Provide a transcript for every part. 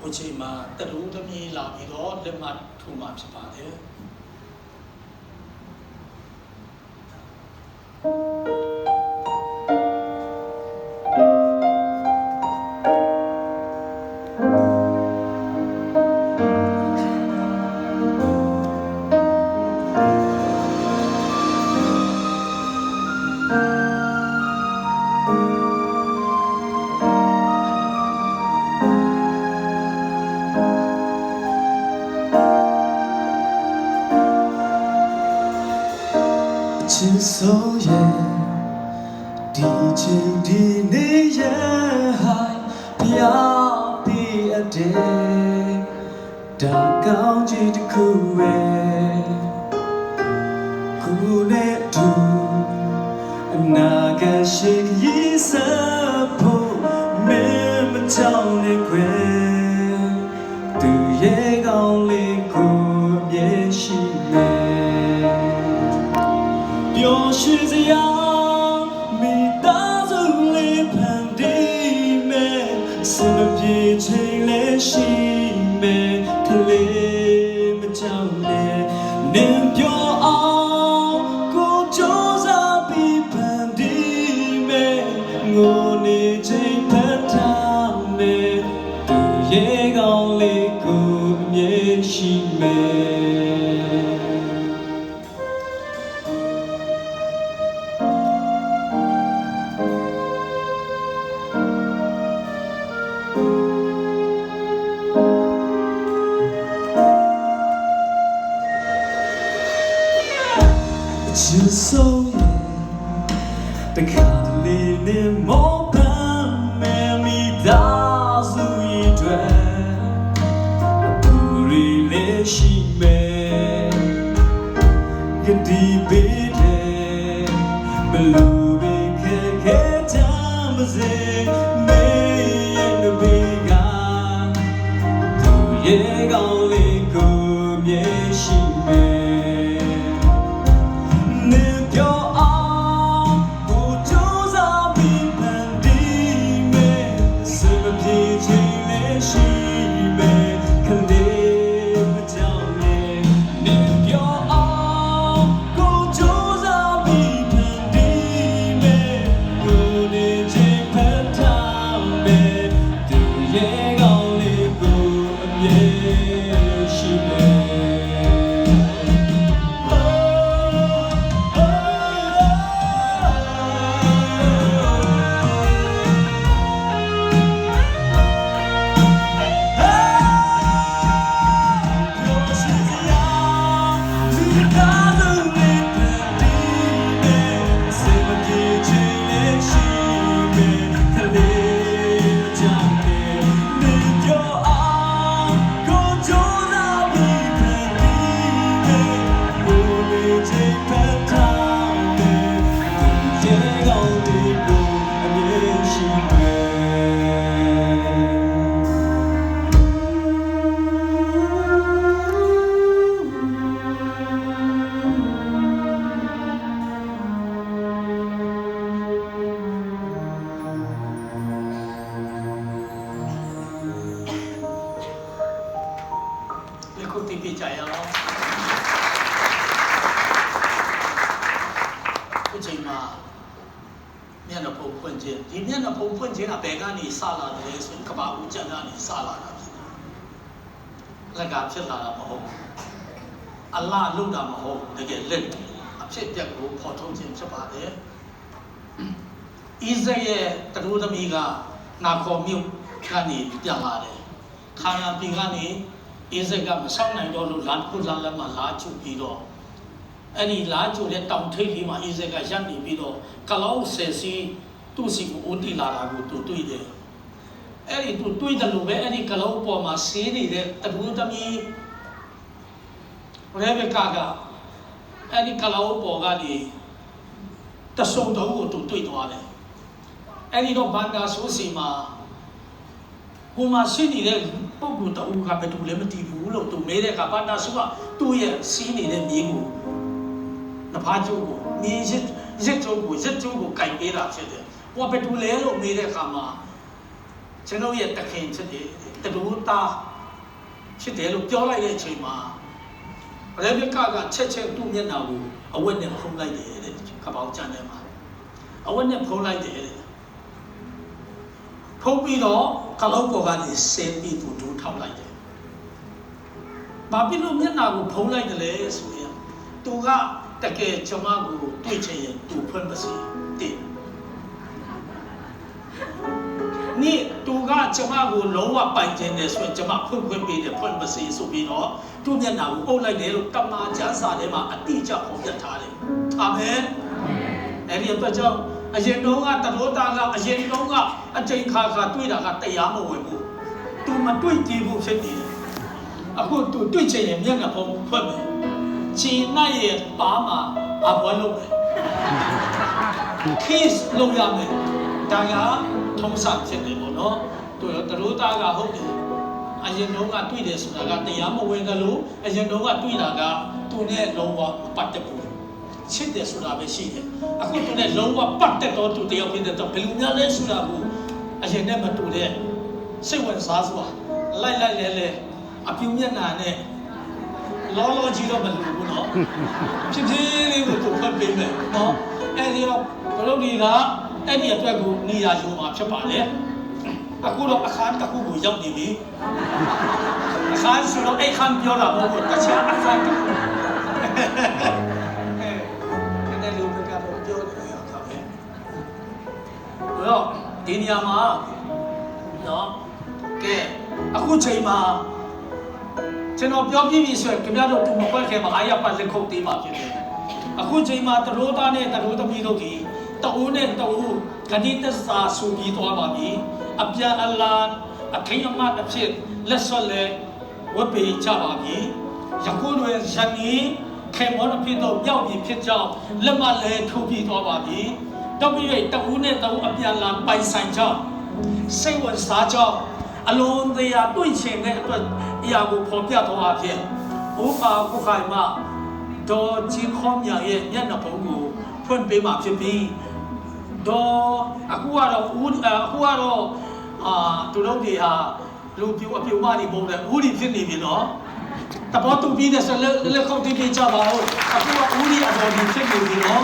ခုချိန်မှာတလူသမီးလာပြီးတော့လက်မှတ်ထိုးမှဖြစ်ပါတယ်ချစ်ဆိုရဲ့ဒီချိန်ဒီနေ့ရဲ့ဟာပြပြအတဲ့ဒါကောင်းချစ်တစ်ခုပဲကိုနဲ့တူအနာဂတ်ရှိရေးစဖို့မင်းမကြောက်နဲ့ခွဲသူရဲ့ကောင်းလေးကိုမြဲရှိနေပျော်ရွှင်စရာမိသားစုလေးဖန်တီးမယ်စမပြေချိန်လေးရှိမယ်ကလေးမကြောက်နဲ့နင်ပြောအောင်ကိုကြိုးစားပြီးဖန်တီးမယ်ငိုနေချိန်ဖတ်ထားမယ်သူရဲ့ကောင်းလေးကိုအမြဲရှိမယ်ချစ်ဆိုရဲ့တခါတလေနဲ့မောပန်းမယ်မိသားစုရဲ့တွေ့ဘူရီလေးရှိမယ်ကတိပေးတယ်ဘလို့ပဲခဲခဲချမ်းမစေမေရဲ့နဘေးကသူရဲ့ကောင်းလေးကိုမြဲရှိမယ်ခုသိပြကြရအောင်ခုချိန်မှာမျက်နှာဖုံးဖွင့်ခြင်းဒီမျက်နှာဖုံးဖွင့်ခြင်းကဘယ်ကနေစလာတယ်ဆိုရင်ကဘာဦးကျန်ကနေစလာတာလက်ကဖြစ်လာတာမဟုတ်အလ္လာဟ်လုပ်တာမဟုတ်တကယ်လက်အဖြစ်ပြက်ကိုဖော်ထုတ်ခြင်းဖြစ်ပါတယ်ဣဇရဲ့တရူသမီးကနာခေါ်မြို့ကနေပြန်လာတယ်ခါနာပြည်ကနေဣဇကမဆောင်နိုင်တော့လို့လမ်းခုလမ်းမှာလာချူပြီးတော့အဲ့ဒီလာချူတဲ့တောင်ထိပ်လေးမှာဣဇကရပ်နေပြီးတော့ကလောက်ဆယ်စီသူ့စီကိုအိုတီလာတာကိုသူတွေ့တယ်အဲ့ဒီသူတွေ့တယ်လို့ပဲအဲ့ဒီကလောက်ပေါ်မှာဆေးနေတဲ့တရူသမီးရေဘကာကအဲ့ဒီကလောက်ပေါ်ကနေတဆုံတော်ကိုသူတွေ့သွားတယ်အဲ့ဒီတော့ဘန္တာဆိုးစီမှာဟိုမှာရှိနေတဲ့ပုဂ္ဂိုလ်တအူကဘယ်သူလဲမသိဘူးလို့သူမေးတဲ့အခါဘန္တာဆိုးကသူ့ရဲ့စီးနေတဲ့မြေကိုနှဖားကျိုးကိုမြေရစ်ကျိုးကိုကင်ပေးတာဖြစ်တယ်။ဟိုဘယ်သူလဲလို့မေးတဲ့အခါမှာ ကျွန်တော်ရဲ့တခင်ဖြစ်တယ်တူသားဖြစ်တယ်လို့ပြောလိုက်တဲ့အချိန်မှာရေဘကာကချက်သူ့မျက်နှာကိုအဝတ်နဲ့ဖုံးလိုက်တယ်တဲ့ကပောက်ကျန်တယ်မှာအဝတ်နဲ့ဖုံးလိုက်တယ်ဖုံးပြီးတော့ကလောက်ပေါ်ကနေဆင်းပြီးသူတို့ထောက်လိုက်တယ်ဘာဖြစ်လို့မျက်နှာကိုဖုံးလိုက်တယ်လဲဆိုရင်သူကတကယ်ကျွန်မကိုတွေ့ချင်ရင်သူဖွင့်ပါစေတဲ့นี่ตูก็จะมากูလုံးဝပိုင်ခြင်းတယ်ဆိုရင်ကျွန်မဖွင့်ပေးတယ်ဖွင့်ပါစေဆိုပြီးတော့သူ့မျက်နှာကိုအုပ်လိုက်တယ်လို့ကမ္မာကျမ်းစာထဲမှာအတိအကျဖော်ပြထားတယ်အာမင်အဲ့ဒီအတွက်ကြောင့်အရင်တုန်းကတရိုးသားကအရင်တုန်းကအချိန်ခါတွေ့တာကတရားမဝင်ဘူးသူမတွေ့ကြည့်ဘူးဖြစ်နေတယ်အခုသူတွေ့ချင်ရင်မျက်နှာဖုံးဖွင့်မယ်ခြေနဲ့ရဲ့ပါမှာအဘွားလုပ်မယ် kiss လုပ်ရမယ်ဒါကထုံးစံဖြစ်တယ်ပေါ့နော်သူတို့သားကဟုတ်တယ်အရင်တုန်းကတွေ့တယ်ဆိုတာကတရားမဝင်ကြလို့အရင်တုန်းကတွေ့တာကသူနဲ့လုံးဝပတ်သက်ဘူးချစ်တယ်ဆိုတာပဲရှိတယ်အခုသူနဲ့လုံးဝပတ်သက်တော့သူတယောက်ဖြစ်တဲ့တော့ဘယ်လိုများလဲဆိုတာကိုအရင်နဲ့မတူတဲ့စိတ်ဝင်စားစွာလိုက်လဲအပြူမျက်နှာနဲ့လောကြီးတော့မလို့ဘူးနော်ဖြည်းဖြည်းလေးကိုသူဖတ်ပေးမယ်နော်အဲ့ဒီတော့ဘလို့ဒီကအဲ့ဒီအတွက်ကိုနေရာယူမှာဖြစ်ပါလေအခုတော့အခန်းတစ်ခုကိုရောက်နေပြီအခန်းဆိုတော့အဲ့ခန်းပြောတာမဟုတ်ဘူးတခြားအခန်းတစ်ခုအဲ့ဒီလိုပဲကတော့ပြောနေရတာပဲတော့ဒီနေရာမှာနော်ကဲအခုချိန်မှာကျွန်တော်ပြောပြပြီဆိုရင်ခင်ဗျားတို့တူမခွဲခင်မှာအာရပတ်လက်ခုပ်သေးမှာဖြစ်တယ်အခုချိန်မှာတရိုးသားနဲ့တရိုးသမီးတို့ဒီတူနဲ့တူခဏတစ္စာဆူပြီးသွားပါပြီအပြန်အလာအထိန်အမတ်အဖြစ်လက်ဆွဲလဲဝတ်ပေးကြပါပြီယခုတွင်ဇနီးခေမောအဖြစ်တော့မြောက်ပြီးဖြစ်ကြောင်းလက်မလဲထိုးပြီးသွားပါပြီတော့ပြီးတူနဲ့တူအပြန်အလာပိုင်ဆိုင်ကြောင်းစိတ်ဝင်စားကြောင်းအလုံးတရားတွေ့ချင်တဲ့အတွက်အရာကိုဖော်ပြသွားအဖြစ်ဥပါကုခိုင်မဒေါ်ကြီးခေါမြရဲ့မျက်နှာပုံကိုဖွင့်ပေးမှာဖြစ်ပြီးတော့အခုကတော့သူတို့တွေဟာလူပြူအပြူမတွေပုံတယ်ဦးဒီဖြစ်နေပြီနော်တဘောတူပြီးတဲ့ဆိုလက်ခုပ်တီးပေးကြပါဦးအခုကဦးဒီအတော်ဒီဖြစ်နေပြီနော်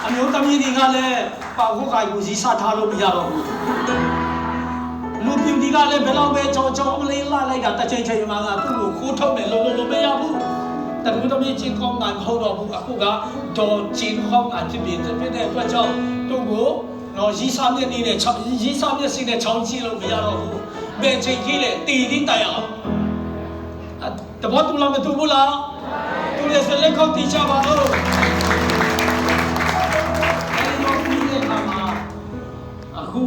အမျိုးသမီးတွေကလည်းပါခုခိုင်ကိုရီးစားထားလို့မရတော့ဘူးလူပြူဒီကလည်းဘယ်တော့ပဲကြောင်းမလေးလာလိုက်တာတစ်ချိန်မှသူ့ကိုခိုးထုတ်တယ်လို့မရဘူးแต่รู้ต้องมีจีนข้องงานเขาเราบุกအခုကဒေါ်จีนข้องงานဖြစ်တဲ့အတွက်ကြောင့်သူ့ကိုနော်ရီးစားမြက်နေတဲ့ရီးစားမြက်စီနဲ့ချောင်းကြည့်လို့မရတော့ဘူးဘယ်ချိန်ကြီးလဲတီတီတိုင်အောင်တဘောတူလားမတူဘူးလားတူရစလက်ခေါက်တီချပါဦးအဲဒီတော့ဒီနေ့ကမှအခု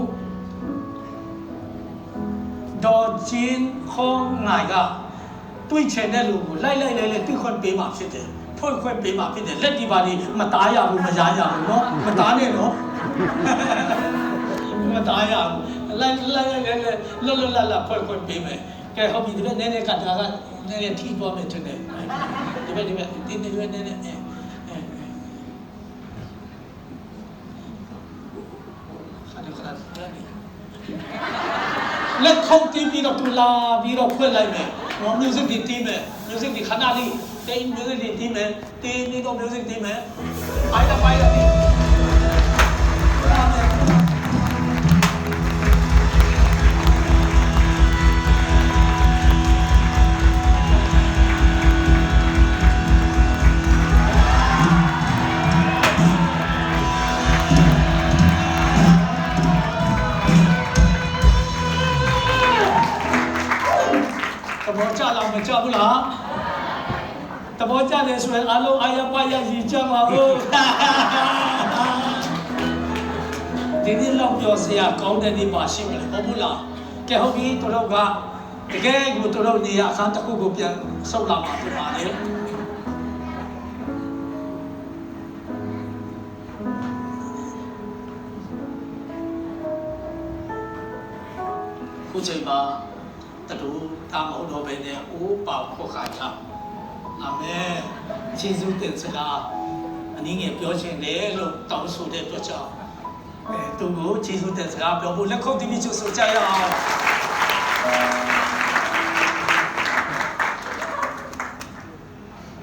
ဒေါ်จีนข้องงานကတွေ့ချင်တဲ့လူကိုလိုက်တွေ့ခွင့်ပေးမှာဖြစ်တယ်ဖွင့်ခွင့်ပေးမှာဖြစ်တယ်လက်ဒီပါလေးမတားရဘူးမရရဘူးเนาะမတားနဲ့เนาะမတားရဘူးလိုက်လွတ်ဖွင့်ခွင့်ပေးမယ်ကဲဟုတ်ပြီဒီဘက်နည်းနည်းကဒါကနည်းနည်းထိသွားမယ်ထင်တယ်ဒီဘက်နည်းနည်းလက်ခုပ်တီးပြီးတော့တူလာပြီးတော့ဖွင့်လိုက်မယ်နော် music တွေတီးမယ် music တွေခဏလေးတင်း music တွေတီးမယ်တင်းပြီးတော့ music တီးမယ်ပိုင်လာတီးမကြဘူးလားတဘောကြတယ်ဆိုရင်အလုံးအာရပါရရည်ကြပါဦးဒီနေ့လောက်ပြောစရာကောင်းတဲ့နေ့ပါရှိမလဲဟုတ်ဘူးလားကဲဟုတ်ပြီတို့တော့ကတကယ်ကိုတို့တော့နေရအခန်းတစ်ခုကိုပြန်ဆုတ်လာမှာဖြစ်ပါလေခုချိန်မှာတူတာမဟုတ်တော့ဘဲနဲ့အိုးပေါက်ခေါ်ခါချအာမင်ယေရှုတင်စကားအနည်းငယ်ပြောခြင်းလေလို့တောင်းဆိုတဲ့အတွက်ကြောင့် သူကိုကျေးဇူးတင်စကားပြောဖို့လက်ခုပ်တီးပြီးကြိုဆိုကြရအောင်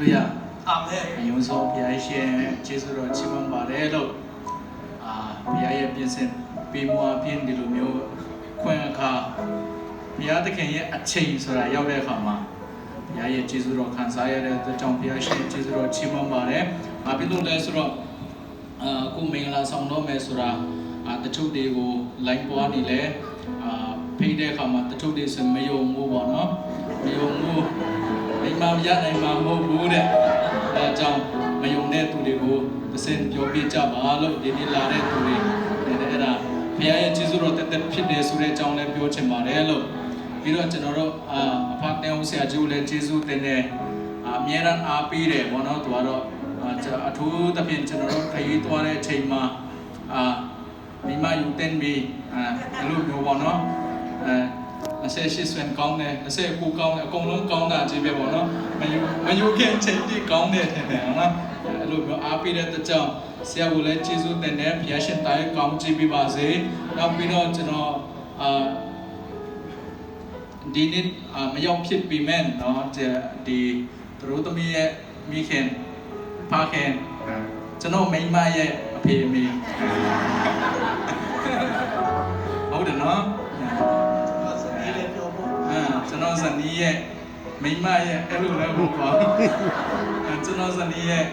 Iya, အာမင် 有时候别一些接触到气氛把来了，别也变成变模变的路没有看看，别的看也一切出来要来看嘛，别也接触到看啥也的，这种别些接触到气氛把来，别都来说，กูเมงลาสองโนเมสุราตะชุดีกูไลน์ปัวนี่แหละเพย์ได้คำว่าตะชุดีซึ่งไม่ยงมูบ่เนาะไม่ยงมูไอ้มายะไอ้มาโมบูเด้จังไม่ยงเนี่ยตัวดีกูตะเส้นยอมพิจารณาแล้วดีนี่ลาได้ตัวดีเนี่ยအဲ့ဒါဖခင်ရဲ့ကျေးဇူးတော်တက်တက်ဖြစ်တယ်ဆိုတဲ့အကြောင်းလည်းပြောချင်ပါတယ်လို့ပြီးတော့ကျွန်တော်တို့အဖတ်တဲ့ဦးဆရာကြီးကိုလည်းကျေးဇူးတင်တယ်အမြဲတမ်းအားပေးတယ်ဘောနော်သူကတော့အထူးသဖြင့်ကျွန်တော်တို့ခရီးသွားတဲ့အချိန်မှာမိမယူတင်ပြီးအဲ့လိုမျိုးပေါ့နော်28ဆွန်ကောင်းတယ်29ကောင်းတယ်အကုန်လုံးကောင်းတာကြည့်ပြပေါ့နော်မယူခင်ချိန်တိကောင်းတယ်ထင်တယ်ဟုတ်လားအဲ့လိုမျိုးအားပေးတဲ့တကြောင်ဆရာကလည်းကျေးဇူးတင်တယ်ဘုရားရှင်တိုင်းကောင်းကြည့်ပြပါစေနောက်ပြီးတော့ကျွန်တော်ဒီနေ့မရောက်ဖြစ်ပြီမဲ့เนาะဒီသူတို့သမီးရဲ့မိခင်ဖခင်ကျွန်တော်မိန်းမရဲ့အဖေအမေဟုတ်တယ်နော်ကျွန်တော်ဇနီးရဲ့မိန်းမရဲ့အဲ့လိုလည်းဟုတ်ပါကျွန်တော်ဇနီးရဲ့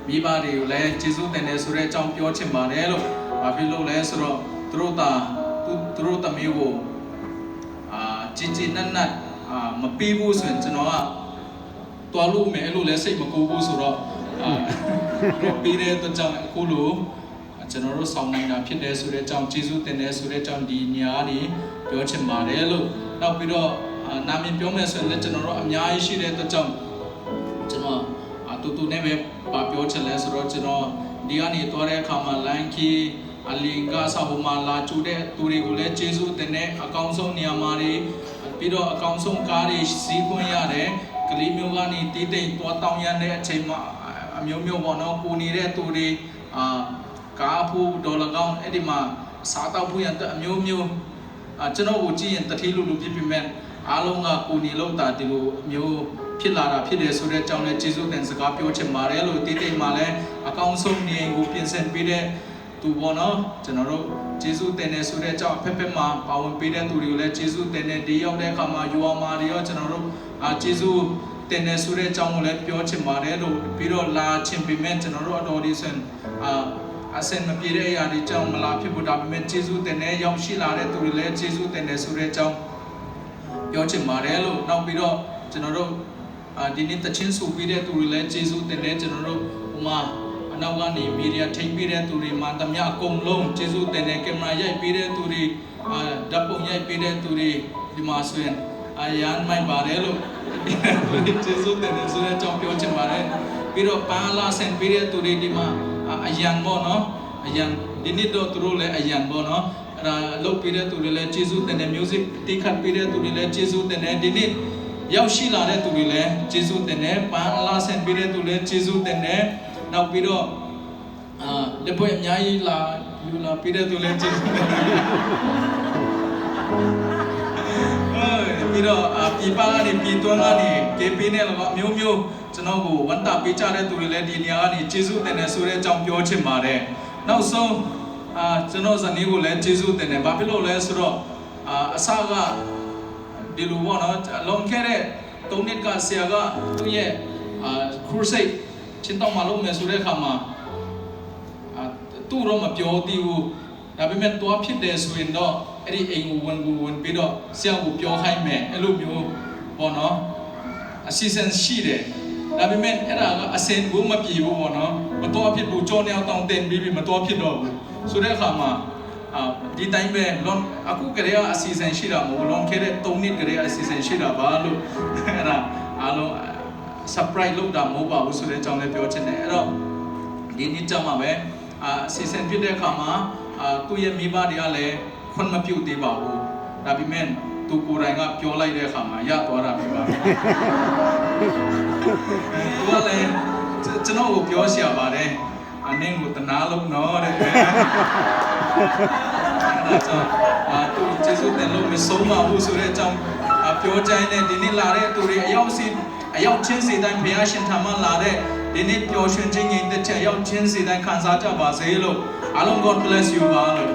မိဘတွေကိုလည်းကျေးဇူးတင်တယ်ဆိုတဲ့အကြောင်းပြောချင်ပါတယ်လို့ဘာဖြစ်လို့လဲဆိုတော့သူတို့သမီးကိုကြည်ကြည်နက်နက်မပြီးဘူးဆိုရင်ကျွန်တော်ကတွားလို့မယ်အဲ့လိုလဲစိတ်မကူဘူးဆိုတော့ပြီးတဲ့အတွက်ကြောင့်အခုလိုကျွန်တော်တို့ဆောင်နိုင်တာဖြစ်တယ်ဆိုတဲ့အကြောင်းကျေးဇူးတင်တယ်ဆိုတဲ့အကြောင်းဒီညနေပြောချင်ပါတယ်လို့နောက်ပြီးတော့နာမည်ပြောမယ်ဆိုရင်လည်းကျွန်တော်တို့အများကြီးရှိတဲ့အတွက်ကြောင့်ကျွန်တော်တူနဲ့ပဲပြောချင်လဲဆိုတော့ကျွန်တော်ဒီကနေသွားတဲ့အခါမှာလန်ကီအလင်ကဆာဟိုမာလာကျူတဲ့သူတွေကိုလည်းကျေးဇူးတင်တဲ့အကောင်းဆုံးနေရာမှာတွေပြီးတော့အကောင်းဆုံးကားတွေစီးခွင့်ရတယ်ကလေးမျိုးကနေတီးတိမ်သွားတောင်းရတဲ့အချိန်မှာအမျိုးမျိုးပေါ့နော်ကိုနေတဲ့သူတွေကားဖို့ဒေါ်လာကောင်းအဲ့ဒီမှာစားတောက်ဖို့ရတဲ့အမျိုးမျိုးကျွန်တော်ကိုကြည့်ရင်တတိလူဖြစ်ပြီမဲ့အားလုံးကကိုနေလို့တာဒီလိုမျိုးဖြစ်လာတာဖြစ်တယ်ဆိုတဲ့အကြောင်းနဲ့ကျေးဇူးတင်စကားပြောချင်ပါတယ်လို့တီးတိမ်မှာလည်းအကောင်းဆုံးနေကိုပြင်ဆင်ပေးတဲ့သူပေါ့နော်ကျွန်တော်တို့ကျေးဇူးတင်တယ်ဆိုတဲ့အကြောင်းဖက်ဖက်မှာပါဝင်ပေးတဲ့သူတွေကိုလည်းကျေးဇူးတင်တယ်ဒီရောက်တဲ့အခါမှာယူအောင်မာတွေရောကျွန်တော်တို့ကျေးဇူးတင်တယ်ဆိုတဲ့အကြောင်းကိုလည်းပြောချင်ပါတယ်လို့ပြီးတော့လာချင်ပေမဲ့ကျွန်တော်တို့အတော်ဒီဆန်အစင်မပြေတဲ့အရာတွေကြောင့်မလာဖြစ်ဖို့ဒါပေမဲ့ကျေးဇူးတင်တယ်ရောက်ရှိလာတဲ့သူတွေလည်းကျေးဇူးတင်တယ်ဆိုတဲ့အကြောင်းပြောချင်ပါတယ်လို့နောက်ပြီးတော့ကျွန်တော်တို့ဒီနေ့တချင်းဆိုပြီးတဲ့သူတွေလည်းကျေးဇူးတင်တယ်ကျွန်တော်တို့ဟိုမှာအနောက်ကနေမီဒီယာထိပ်ပြီးတဲ့သူတွေမှတမအကုန်လုံးကျေးဇူးတင်တယ်ကင်မရာရိုက်ပြီးတဲ့သူတွေဓာတ်ပုံရိုက်ပြီးတဲ့သူတွေဒီမှာဆိုရင်ရန်မိုင်ပါတယ်လို့ကျေးဇူးတင်တယ်ဆိုတဲ့အကြောင်းပြောချင်ပါတယ်ပြီးတော့ပါလာဆန်ပြီးတဲ့သူတွေဒီမှာအယံပေါ့နော်အယံဒီနေ့တော့သူတို့လည်းအယံပေါ့နော်အဲ့ဒါလုပ်ပြီးတဲ့သူတွေလည်းကျေးဇူးတင်တယ် music တီးခတ်ပြီးတဲ့သူတွေလည်းကျေးဇူးတင်တယ်ဒီနေ့ရောက်ရှိလာတဲ့သူတွေလည်းကျေးဇူးတင်တယ်ပန်းလာဆန်ပြီးတဲ့သူလည်းကျေးဇူးတင်တယ်နောက်ပြီးတော့လက်ပွဲအများကြီးလာယူလာပြီးတဲ့သူလည်းကျေးဇူးတင်တယ်ပြီးတော့ပြပကနေပြည်သွန်းကနေကေပီနဲ့လည်းအမျိုးမျိုးကျွန်တော်ကိုဝန်တာပေးကြတဲ့သူတွေလည်းဒီနေရာကနေကျေးဇူးတင်တယ်ဆိုတဲ့အကြောင်းပြောချင်ပါတယ်နောက်ဆုံးကျွန်တော်ဇနီးကိုလည်းကျေးဇူးတင်တယ်ဘာဖြစ်လို့လဲဆိုတော့အစကဒီလိုပေါ့နော်လွန်ခဲ့တဲ့3နှစ်ကဆရာကသူ့ရဲ့crusade ချင်းတောင်မလုပ်မယ်ဆိုတဲ့အခါမှာသူ့တော့မပြောသေးဘူးဒါပေမဲ့တော့ဖြစ်တယ်ဆိုရင်တော့အဲ့ဒီအိမ်ကိုဝင်ပြီးတော့ဆရာကိုပြောခိုင်းမယ်အဲ့လိုမျိုးပေါ့နော်အစီအစဉ်ရှိတယ်ဒါပေမဲ့အဲ့ဒါကအစင်ကိုမပြေဘူးပေါ့နော်မတော်ဖြစ်ဘူးကြောနေအောင်တောင်းတင်ပြီးမတော်ဖြစ်တော့ဘူးဆိုတဲ့အခါမှာဒီတိုင်းပဲလွန်အခုကလေးအစီအစဉ်ရှိတာမဟုတ်လွန်ခဲ့တဲ့3နှစ်ကလေးအစီအစဉ်ရှိတာပါလို့အဲ့ဒါအားလုံး surprise လုပ်တာမဟုတ်ပါဘူးဆိုတဲ့အကြောင်းလည်းပြောချင်တယ်အဲ့တော့ဒီနေ့ကျမှပဲအစီအစဉ်ဖြစ်တဲ့အခါမှာသူ့ရဲ့မိဘတွေကလည်းခွင့်မပြုသေးပါဘူးဒါပေမဲ့သူကိုယ်တိုင်ကပြောလိုက်တဲ့အခါမှာရသွားတာပဲပါသူကလည်းကျွန်တော်ကိုပြောရှာပါတယ် အနေကိုတနာလုံးနော်တဲ့သူကျေးဇူးတင်လို့မဆုံးပါဘူးဆိုတဲ့အကြောင်းပြောကြတဲ့ဒီနေ့လာတဲ့သူတွေအရောက်ချင်းစီတိုင်းဘုရားရှင်ထံမှာလာတဲ့ဒီနေ့ပျော်ရွှင်ခြင်းငြိမ်သက်ချက်အရောက်ချင်းစီတိုင်းခံစားကြပါစေလို့အားလုံး God bless you ပါလို့